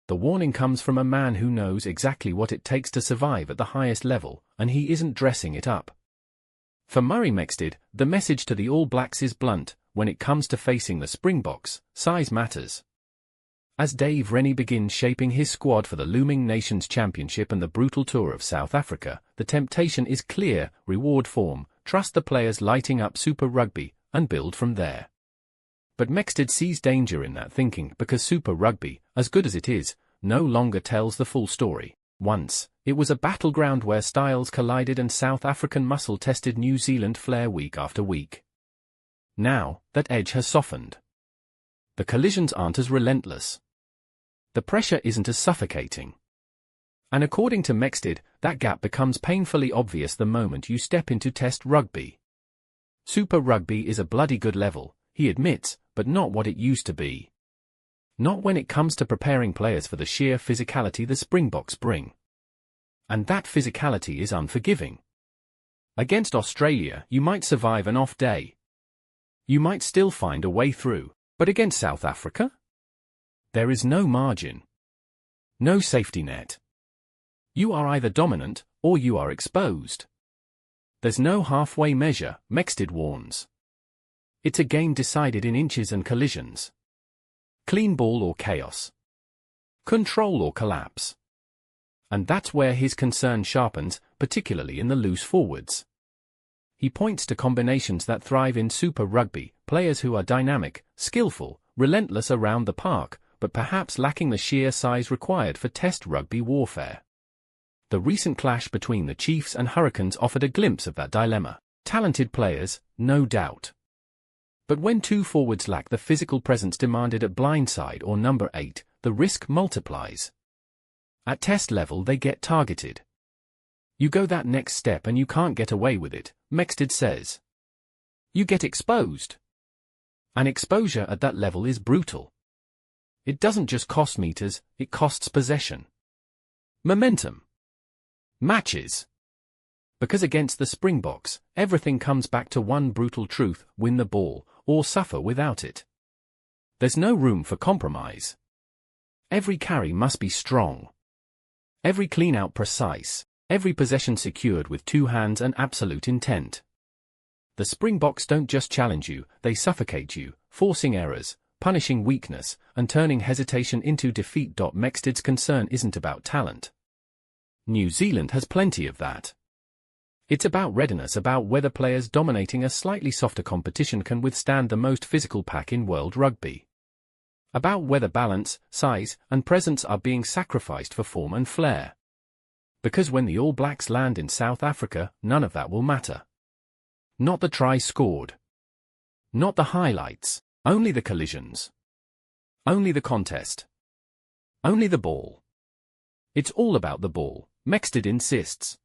The warning comes from a man who knows exactly what it takes to survive at the highest level, and he isn't dressing it up. For Murray Mexted, the message to the All Blacks is blunt: when it comes to facing the Springboks, size matters. As Dave Rennie begins shaping his squad for the looming Nations Championship and the brutal tour of South Africa, the temptation is clear: reward form, trust the players lighting up Super Rugby, and build from there. But Mexted sees danger in that thinking because Super Rugby, as good as it is, no longer tells the full story. Once, it was a battleground where styles collided and South African muscle tested New Zealand flair week after week. Now, that edge has softened. The collisions aren't as relentless. The pressure isn't as suffocating. And according to Mexted, that gap becomes painfully obvious the moment you step into Test rugby. Super Rugby is a bloody good level, he admits, but not what it used to be. Not when it comes to preparing players for the sheer physicality the Springboks bring. And that physicality is unforgiving. Against Australia, you might survive an off day. You might still find a way through, but against South Africa? There is no margin. No safety net. You are either dominant, or you are exposed. There's no halfway measure, Mexted warns. It's a game decided in inches and collisions. Clean ball or chaos. Control or collapse. And that's where his concern sharpens, particularly in the loose forwards. He points to combinations that thrive in Super Rugby, players who are dynamic, skillful, relentless around the park, but perhaps lacking the sheer size required for Test rugby warfare. The recent clash between the Chiefs and Hurricanes offered a glimpse of that dilemma. Talented players, no doubt. But when two forwards lack the physical presence demanded at blindside or number 8, the risk multiplies. At Test level they get targeted. You go that next step and you can't get away with it, Mexted says. You get exposed. And exposure at that level is brutal. It doesn't just cost meters, it costs possession. Momentum. Matches. Because against the Springboks, everything comes back to one brutal truth: win the ball, or suffer without it. There's no room for compromise. Every carry must be strong. Every clean-out precise. Every possession secured with two hands and absolute intent. The Springboks don't just challenge you, they suffocate you, forcing errors, punishing weakness, and turning hesitation into defeat. Mexted's concern isn't about talent. New Zealand has plenty of that. It's about readiness, about whether players dominating a slightly softer competition can withstand the most physical pack in world rugby. About whether balance, size, and presence are being sacrificed for form and flair. Because when the All Blacks land in South Africa, none of that will matter. Not the try scored. Not the highlights. Only the collisions. Only the contest. Only the ball. It's all about the ball, Mexted insists.